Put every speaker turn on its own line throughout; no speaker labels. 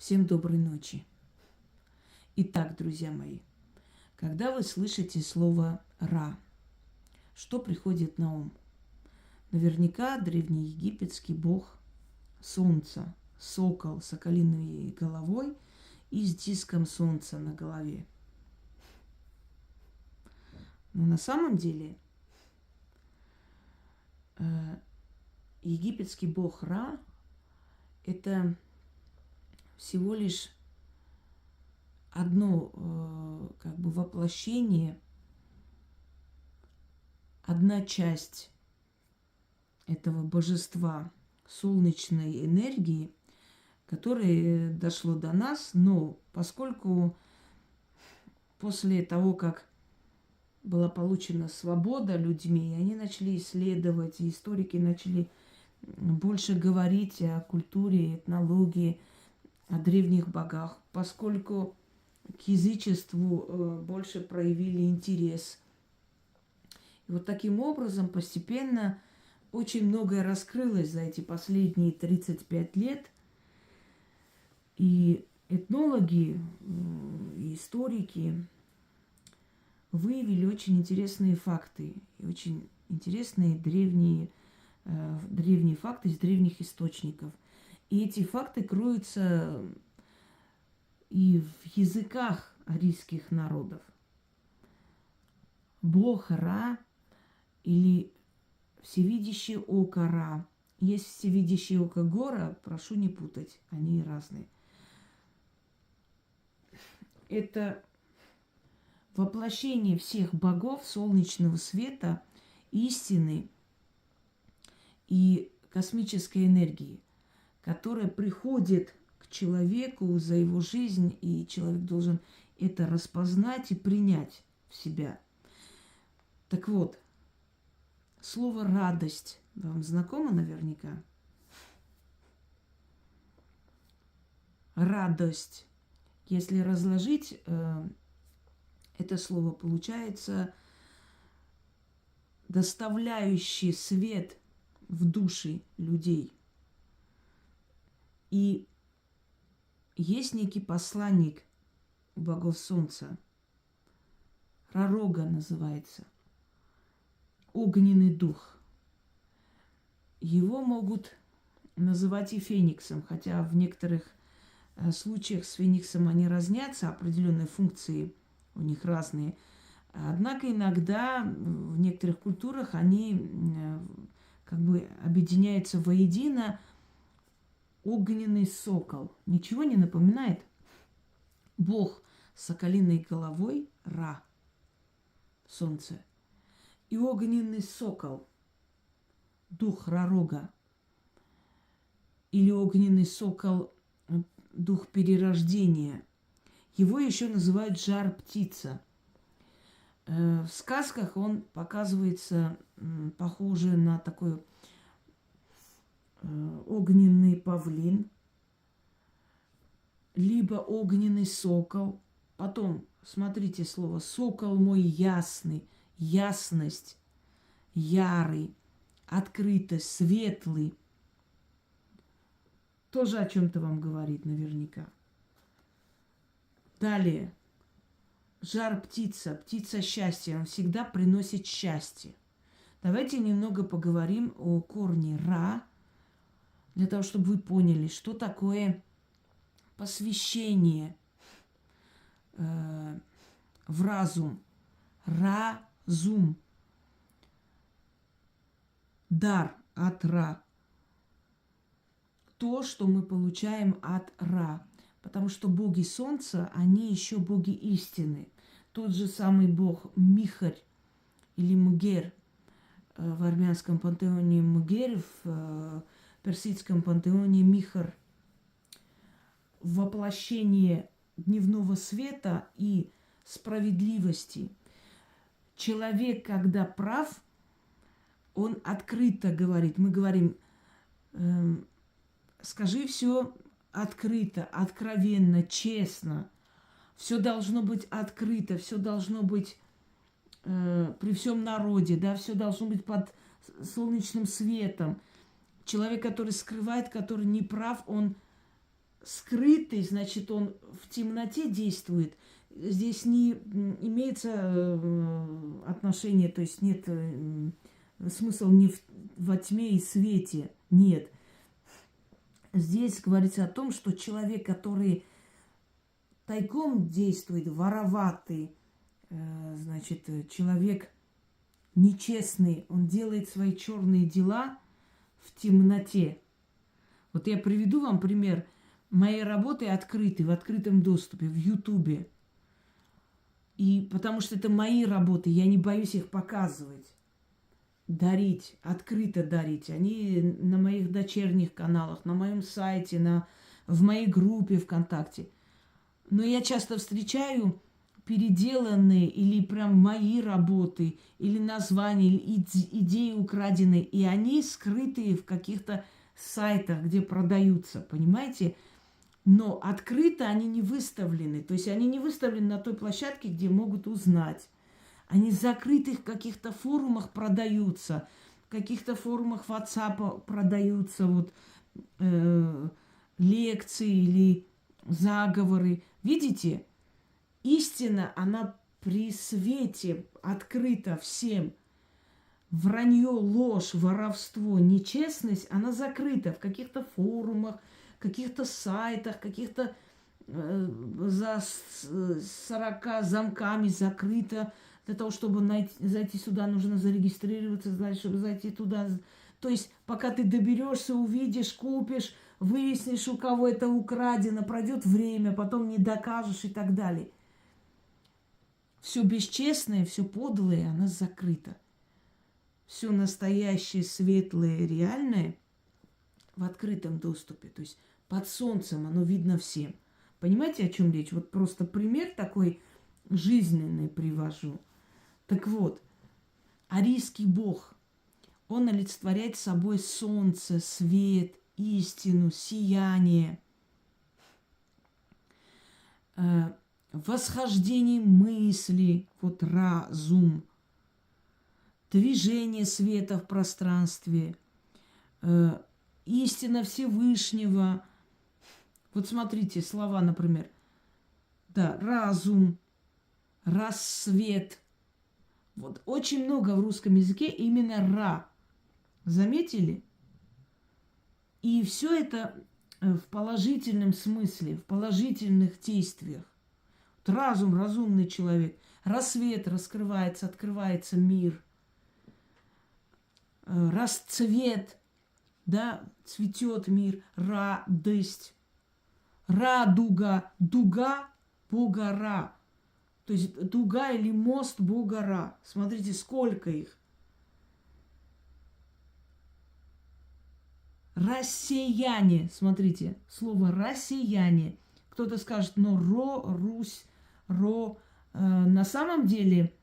Всем доброй ночи. Итак, друзья мои, когда вы слышите слово «Ра», что приходит на ум? Наверняка древнеегипетский бог солнца, сокол с соколиной головой и с диском солнца на голове. Но на самом деле египетский бог Ра – это всего лишь одно воплощение, одна часть этого божества солнечной энергии, которое дошло до нас, но поскольку после того, как была получена свобода людьми, они начали исследовать, и историки начали больше говорить о культуре, этнологии, о древних богах, поскольку к язычеству больше проявили интерес. И вот таким образом постепенно очень многое раскрылось за эти последние 35 лет. И этнологи, и историки выявили очень интересные факты, и очень интересные древние факты из древних источников. И эти факты кроются и в языках арийских народов. Бог Ра или всевидящее око Ра. Есть всевидящее око Гора, прошу не путать, они разные. Это воплощение всех богов солнечного света, истины и космической энергии, которая приходит к человеку за его жизнь, и человек должен это распознать и принять в себя. Так вот, слово «радость» вам знакомо наверняка? Радость. Если разложить это слово, получается доставляющий свет в души людей. И есть некий посланник богов солнца, Рарога называется, огненный дух. Его могут называть и фениксом, хотя в некоторых случаях с фениксом они разнятся, определенные функции у них разные. Однако иногда в некоторых культурах они объединяются воедино. Огненный сокол. Ничего не напоминает? Бог с соколиной головой Ра, солнце. И огненный сокол, дух Рарога. Или огненный сокол, дух перерождения. Его еще называют жар-птица. В сказках он показывается похоже на такой огненный павлин, либо огненный сокол. Потом, смотрите слово «сокол мой ясный», ясность, ярый, открытость, светлый. Тоже о чем-то вам говорит наверняка. Далее. Жар-птица, птица счастья. Он всегда приносит счастье. Давайте немного поговорим о корне Ра, для того, чтобы вы поняли, что такое посвящение в разум. Разум. Дар от Ра. То, что мы получаем от Ра. Потому что боги солнца, они еще боги истины. Тот же самый бог Михарь или Мгер в армянском пантеоне Мгер, в персидском пантеоне Михар. Воплощение дневного света и справедливости. Человек, когда прав, он открыто говорит. Мы говорим, скажи все открыто, откровенно, честно. Все должно быть открыто, все должно быть при всем народе, да, все должно быть под солнечным светом. Человек, который скрывает, который не прав, он скрытый, значит, он в темноте действует. Здесь не имеется отношение, то есть нет смысл не во тьме и свете. Нет. Здесь говорится о том, что человек, который тайком действует, вороватый, значит, человек нечестный, он делает свои черные дела в темноте. Вот я приведу вам пример. Мои работы открыты, в открытом доступе, в Ютубе. И потому что это мои работы, я не боюсь их показывать, дарить, открыто дарить. Они на моих дочерних каналах, на моем сайте, в моей группе ВКонтакте. Но я часто встречаю переделанные или прям мои работы, или названия, или идеи украденные, и они скрытые в каких-то сайтах, где продаются, понимаете? Но открыто они не выставлены. То есть они не выставлены на той площадке, где могут узнать. Они в закрытых каких-то форумах продаются. В каких-то форумах WhatsApp продаются вот, лекции или заговоры. Видите? Истина, она при свете открыта всем. Вранье, ложь, воровство, нечестность, она закрыта в каких-то форумах, каких-то сайтах, каких-то за 40 замками закрыто. Для того, чтобы зайти сюда, нужно зарегистрироваться, чтобы зайти туда. То есть, пока ты доберешься, увидишь, купишь, выяснишь, у кого это украдено, пройдет время, потом не докажешь и так далее. Все бесчестное, все подлое, оно закрыто. Все настоящее, светлое, реальное в открытом доступе. То есть под солнцем оно видно всем. Понимаете, о чем речь? Вот просто пример такой жизненный привожу. Так вот, арийский бог, он олицетворяет собой солнце, свет, истину, сияние, восхождение мысли, вот разум, движение света в пространстве, истина Всевышнего. Вот смотрите, слова, например, да, разум, рассвет. Вот очень много в русском языке именно ра. Заметили? И все это в положительном смысле, в положительных действиях. Вот разум, разумный человек. Рассвет, раскрывается, открывается мир. Расцвет, да, цветет мир. Радость. Радуга, дуга, бога Ра. То есть дуга или мост бога Ра. Смотрите, сколько их. Россияне. Смотрите, слово россияне. Кто-то скажет, но Русь, на самом деле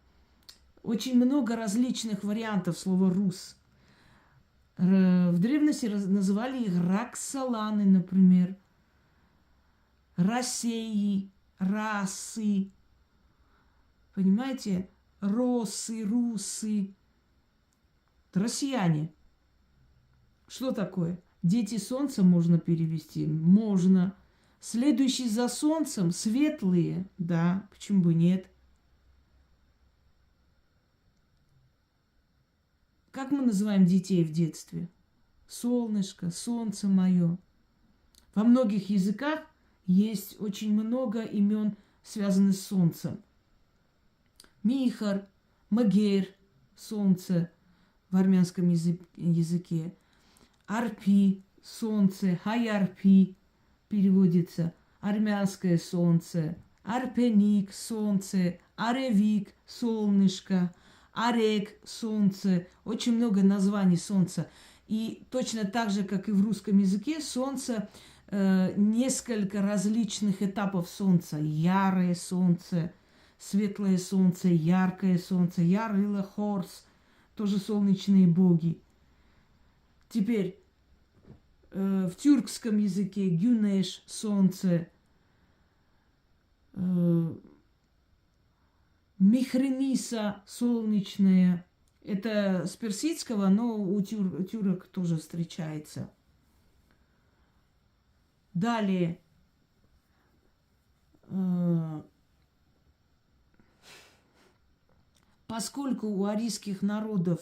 очень много различных вариантов слова Рус. В древности называли их Роксоланы, например. Рассеи, расы. Понимаете? Росы, русы. Это россияне. Что такое? Дети солнца можно перевести? Можно. Следующие за солнцем светлые? Да, почему бы нет? Как мы называем детей в детстве? Солнышко, солнце мое. Во многих языках есть очень много имен, связанных с солнцем. Михар, Магер, солнце в армянском языке. Арпи, солнце, Хайарпи переводится. Армянское солнце. Арпеник, солнце. Аревик, солнышко. Арек, солнце. Очень много названий солнца. И точно так же, как и в русском языке, солнце, несколько различных этапов солнца. Ярое солнце, светлое солнце, яркое солнце, Ярыла, Хорс, тоже солнечные боги. Теперь в тюркском языке Гюнеш, солнце, Михрениса, солнечное. Это с персидского, но у тюрок тоже встречается. Далее поскольку у арийских народов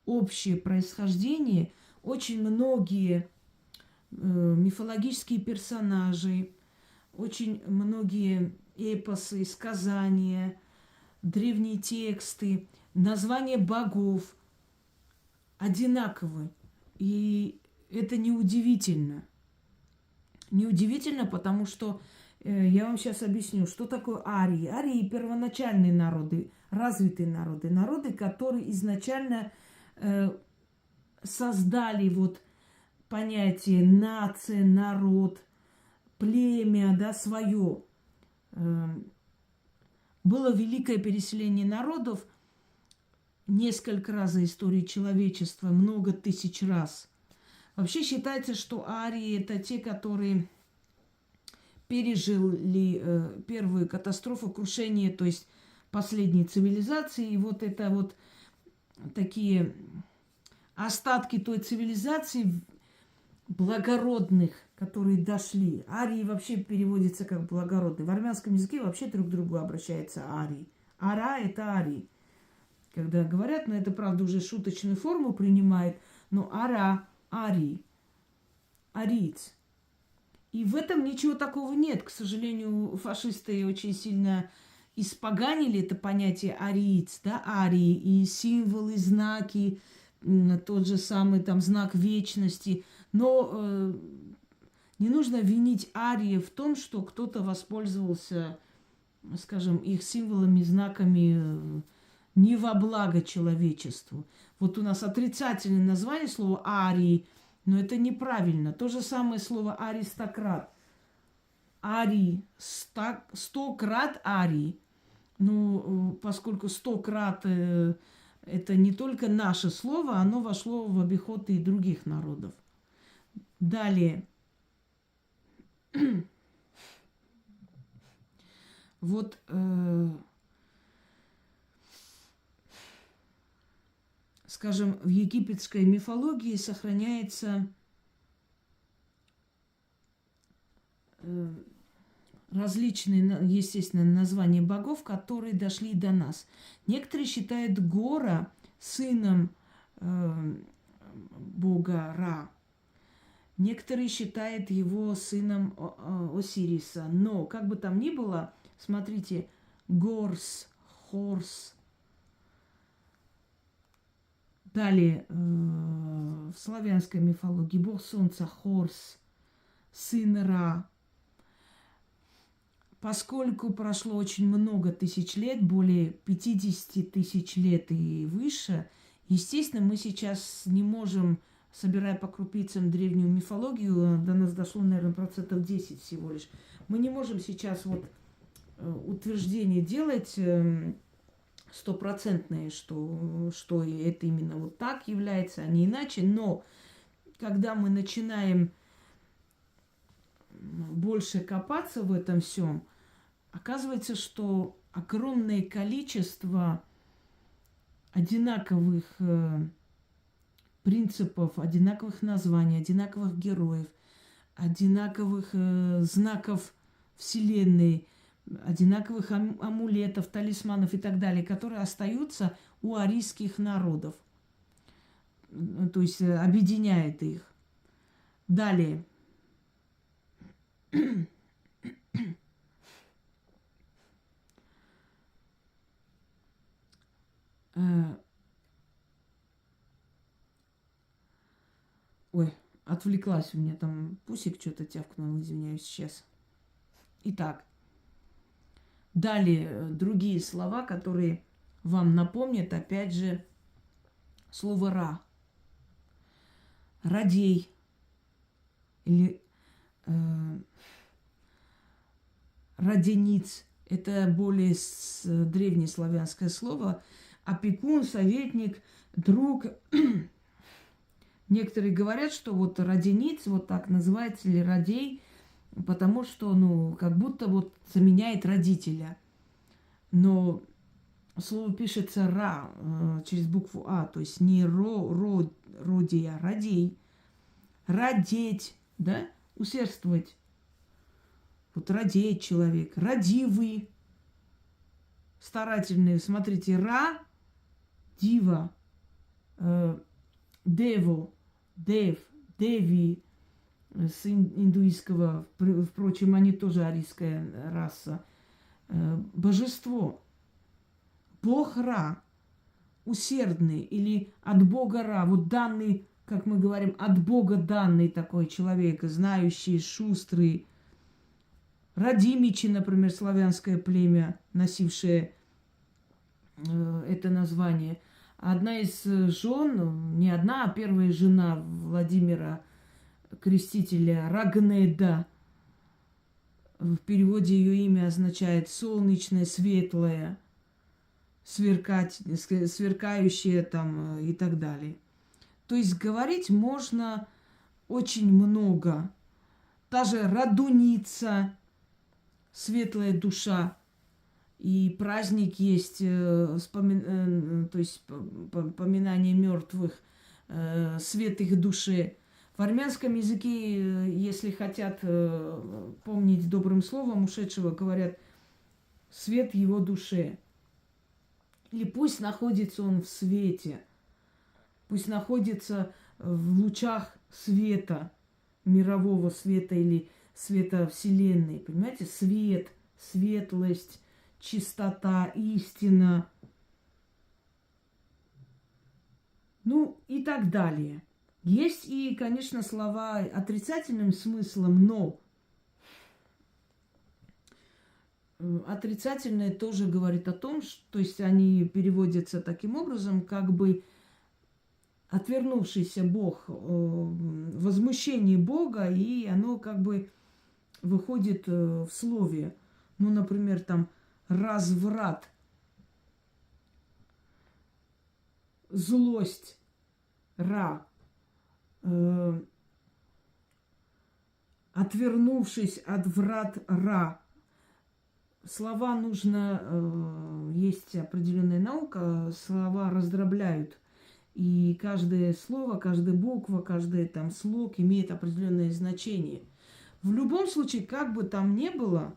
общее происхождение, очень многие мифологические персонажи, очень многие эпосы, сказания, древние тексты, названия богов одинаковы. И это неудивительно. Неудивительно, потому что я вам сейчас объясню, что такое арии. Арии – первоначальные народы, развитые народы. Народы, которые изначально создали вот понятие нация, народ, племя, да, свое. Было великое переселение народов несколько раз за историю человечества, много тысяч раз. Вообще считается, что арии – это те, которые пережили первую катастрофу, крушение, то есть последней цивилизации. И вот это вот такие остатки той цивилизации благородных, которые дошли. Арии вообще переводится как благородные. В армянском языке вообще друг к другу обращаются арии. Ара – это арии. Когда говорят, но это, правда, уже шуточную форму принимает, но ара – арий, ариец. И в этом ничего такого нет. К сожалению, фашисты очень сильно испоганили это понятие ариец, да, арии, и символы, знаки, тот же самый там знак вечности. Но не нужно винить арии в том, что кто-то воспользовался, скажем, их символами, знаками не во благо человечеству. Вот у нас отрицательное название слова арии, но это неправильно. То же самое слово аристократ. Арий, 100 крат арий. Ну, поскольку 100 крат это не только наше слово, оно вошло в обиход и других народов. Далее. Вот скажем, в египетской мифологии сохраняется различные, естественно, названия богов, которые дошли до нас. Некоторые считают Гора сыном бога Ра. Некоторые считают его сыном Осириса. Но, как бы там ни было, смотрите, Горс, Хорс. Далее, в славянской мифологии бог солнца Хорс, сын Ра. Поскольку прошло очень много тысяч лет, более 50 тысяч лет и выше, естественно, мы сейчас не можем, собирая по крупицам древнюю мифологию, до нас дошло, наверное, 10% всего лишь. Мы не можем сейчас вот утверждение делать стопроцентное, что это именно вот так является, а не иначе. Но когда мы начинаем больше копаться в этом всем, оказывается, что огромное количество одинаковых принципов, одинаковых названий, одинаковых героев, одинаковых знаков Вселенной, одинаковых амулетов, талисманов и так далее, которые остаются у арийских народов. То есть объединяет их. Далее. Ой, отвлеклась, у меня там пусик что-то тявкнул, извиняюсь, сейчас. Итак, далее другие слова, которые вам напомнят, опять же, слово «ра». Радей или радениц. Это более древнеславянское слово. Опекун, советник, друг. Некоторые говорят, что вот радениц, вот так называется, или радей, потому что, ну, как будто вот заменяет родителя. Но слово пишется «ра» через букву «а», то есть не родия, радей. Радеть, да, усердствовать. Вот радеет человек, радивый, старательный. Смотрите, «ра» Дива, Деву, Дев, Деви с индуистского, впрочем, они тоже арийская раса. Божество, Бог Ра, усердный или от Бога Ра, вот данный, как мы говорим, от Бога данный такой человек, знающий, шустрый. Радимичи, например, славянское племя, носившее это название. Одна из жен, не одна, а первая жена Владимира Крестителя, Рагнеда, в переводе ее имя означает солнечное, светлое, сверкающее там и так далее. То есть говорить можно очень много. Та же Радуница, светлая душа, и праздник есть, то есть поминание мертвых, свет их душе. В армянском языке, если хотят помнить добрым словом ушедшего, говорят свет его душе. Или пусть находится он в свете, пусть находится в лучах света, мирового света или света Вселенной. Понимаете? Свет, светлость, чистота, истина. Ну и так далее. Есть и, конечно, слова отрицательным смыслом, но отрицательное тоже говорит о том, что, то есть они переводятся таким образом, как бы отвернувшийся Бог, возмущение Бога, и оно как бы выходит в слове. Ну, например, там разврат, злость, Ра, отвернувшись от врат Ра. Слова нужно, есть определенная наука, слова раздробляют. И каждое слово, каждая буква, каждый там слог имеет определенное значение. В любом случае, как бы там ни было,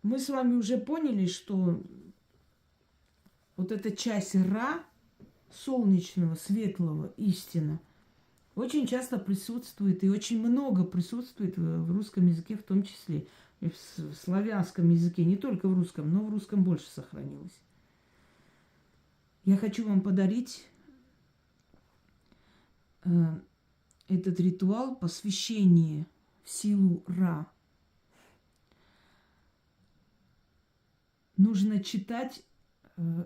мы с вами уже поняли, что вот эта часть Ра, солнечного, светлого, истина, очень часто присутствует и очень много присутствует в русском языке, в том числе и в славянском языке, не только в русском, но в русском больше сохранилось. Я хочу вам подарить этот ритуал посвящения в силу Ра. Нужно читать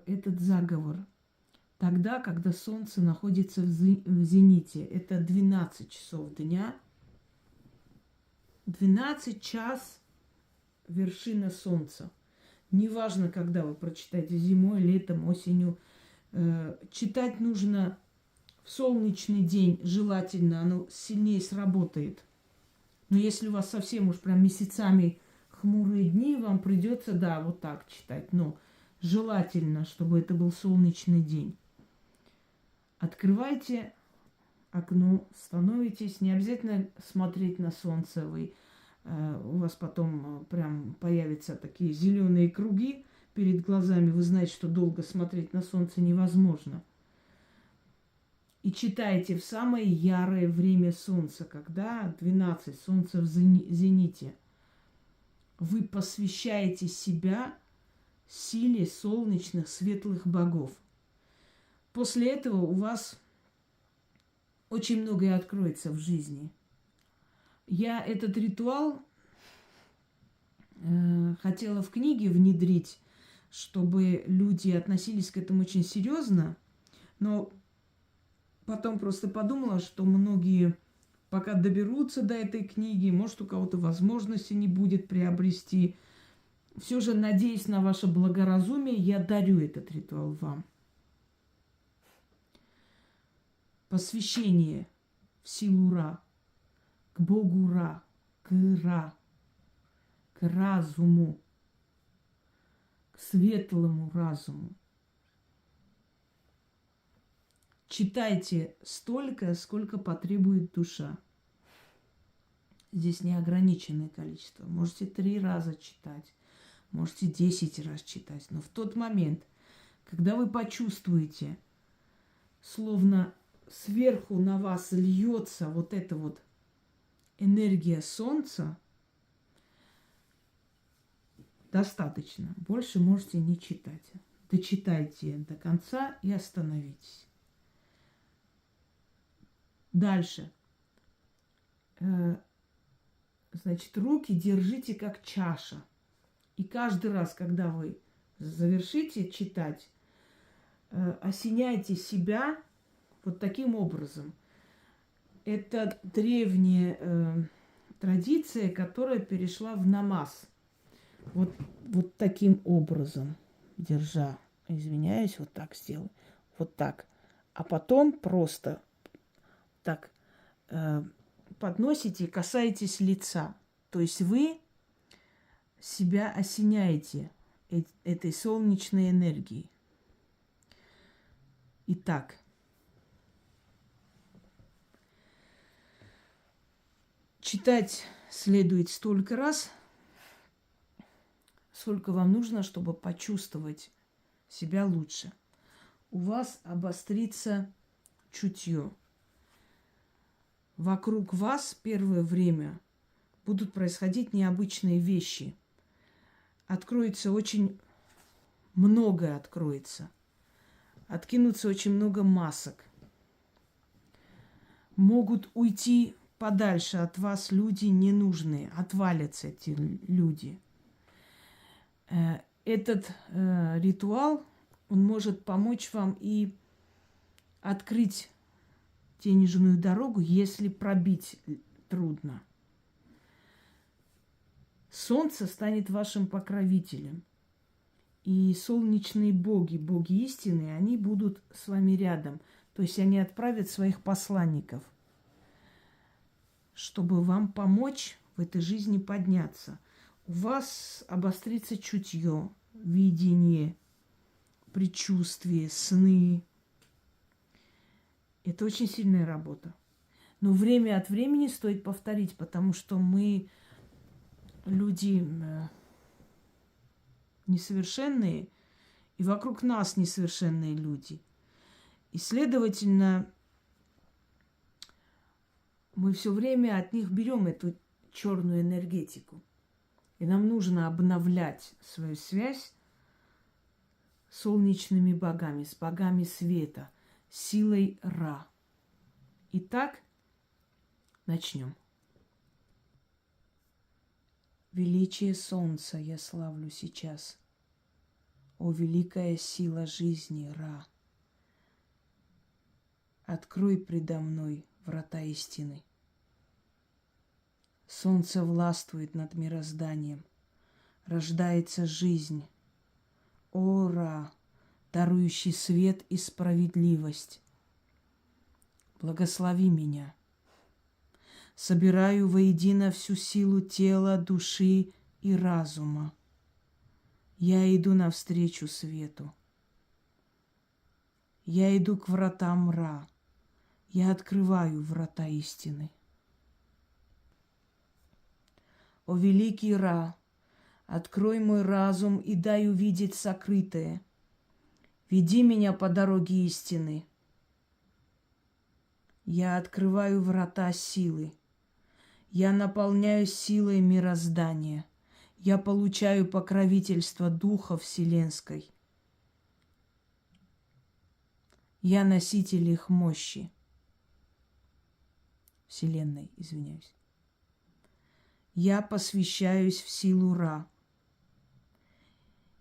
этот заговор тогда, когда солнце находится в зените. Это 12 часов дня. 12 час вершина солнца. Неважно, когда вы прочитаете, зимой, летом, осенью. Читать нужно в солнечный день, желательно, оно сильнее сработает. Но если у вас совсем уж прям месяцами хмурые дни, вам придется, да, вот так читать. Но желательно, чтобы это был солнечный день. Открывайте окно, становитесь, не обязательно смотреть на солнце, у вас потом прям появятся такие зеленые круги перед глазами, вы знаете, что долго смотреть на солнце невозможно. И читайте в самое ярое время солнца, когда 12, солнце в зените. Вы посвящаете себя силе солнечных светлых богов. После этого у вас очень многое откроется в жизни. Я этот ритуал хотела в книге внедрить, чтобы люди относились к этому очень серьезно, но потом просто подумала, что многие пока доберутся до этой книги, может, у кого-то возможности не будет приобрести. Все же, надеясь на ваше благоразумие, я дарю этот ритуал вам. Посвящение в силу Ра, к Богу Ра, к разуму, к светлому разуму. Читайте столько, сколько потребует душа. Здесь неограниченное количество. Можете 3 раза читать, можете 10 раз читать. Но в тот момент, когда вы почувствуете, словно сверху на вас льется вот эта вот энергия солнца, достаточно. Больше можете не читать. Дочитайте до конца и остановитесь. Дальше. Значит, руки держите как чаша. И каждый раз, когда вы завершите читать, осеняйте себя вот таким образом. Это древняя традиция, которая перешла в намаз. Вот таким образом, держа, извиняюсь, вот так сделаю, вот так. А потом просто так подносите и касаетесь лица. То есть вы себя осеняете этой солнечной энергией. Итак, читать следует столько раз, сколько вам нужно, чтобы почувствовать себя лучше. У вас обострится чутье. Вокруг вас первое время будут происходить необычные вещи. Откроется очень многое откроется. Откинутся очень много масок. Могут уйти подальше от вас люди ненужные. Отвалятся эти люди. Этот ритуал, он может помочь вам и открыть денежную дорогу, если пробить трудно. Солнце станет вашим покровителем. И солнечные боги, боги истины, они будут с вами рядом. То есть они отправят своих посланников, чтобы вам помочь в этой жизни подняться. У вас обострится чутье, видение, предчувствие, сны. Это очень сильная работа. Но время от времени стоит повторить, потому что мы люди несовершенные, и вокруг нас несовершенные люди. И, следовательно, мы все время от них берем эту черную энергетику. И нам нужно обновлять свою связь с солнечными богами, с богами света, силой Ра. Итак, начнем. Величие солнца я славлю сейчас. О, великая сила жизни, Ра! Открой предо мной врата истины. Солнце властвует над мирозданием. Рождается жизнь. О, Ра, дарующий свет и справедливость! Благослови меня. Собираю воедино всю силу тела, души и разума. Я иду навстречу свету. Я иду к вратам Ра. Я открываю врата истины. О, великий Ра, открой мой разум и дай увидеть сокрытое. Веди меня по дороге истины. Я открываю врата силы. Я наполняю силой мироздания. Я получаю покровительство Духа Вселенской. Я носитель их мощи. Вселенной, извиняюсь. Я посвящаюсь в силу Ра.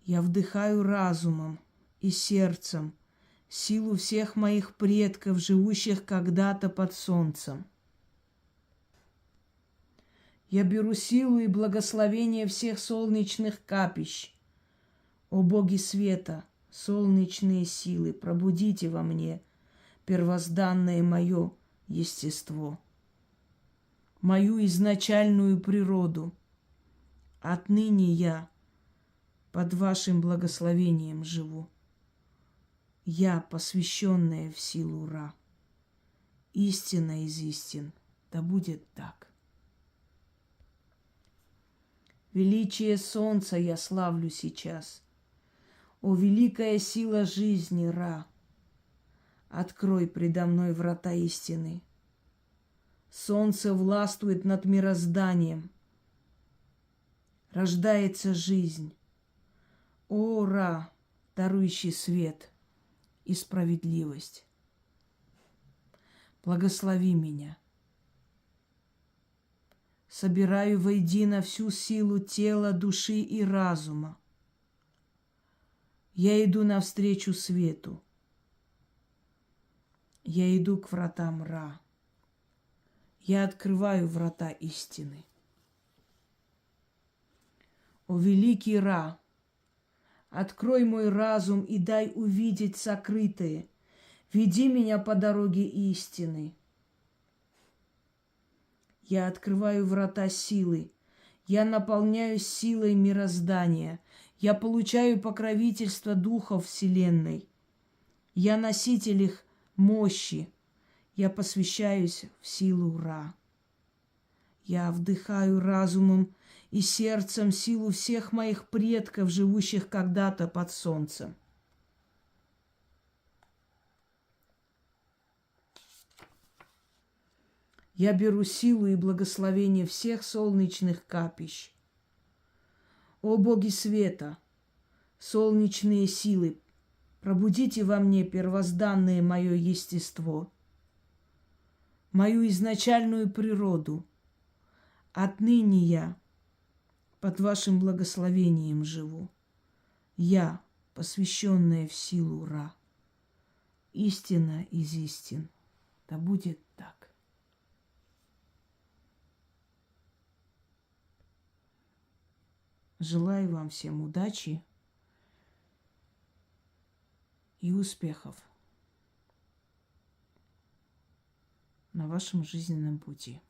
Я вдыхаю разумом и сердцем силу всех моих предков, живущих когда-то под солнцем. Я беру силу и благословение всех солнечных капищ. О боги света, солнечные силы, пробудите во мне первозданное мое естество, мою изначальную природу. Отныне я под вашим благословением живу. Я, посвященная в силу Ра. Истина из истин, да будет так. Величие солнца я славлю сейчас. О, великая сила жизни, Ра! Открой предо мной врата истины. Солнце властвует над мирозданием. Рождается жизнь. О, Ра, дарующий свет и справедливость. Благослови меня. Собираю воедино всю силу тела, души и разума. Я иду навстречу свету. Я иду к вратам Ра. Я открываю врата истины. О, великий Ра, открой мой разум и дай увидеть сокрытое. Веди меня по дороге истины. Я открываю врата силы. Я наполняюсь силой мироздания. Я получаю покровительство духов Вселенной. Я носитель их мощи. Я посвящаюсь в силу Ра. Я вдыхаю разумом и сердцем силу всех моих предков, живущих когда-то под солнцем. Я беру силу и благословение всех солнечных капищ. О боги света, солнечные силы, пробудите во мне первозданное мое естество, мою изначальную природу. Отныне я под вашим благословением живу. Я, посвященная в силу Ра, истина из истин. Да будет так. Желаю вам всем удачи и успехов на вашем жизненном пути.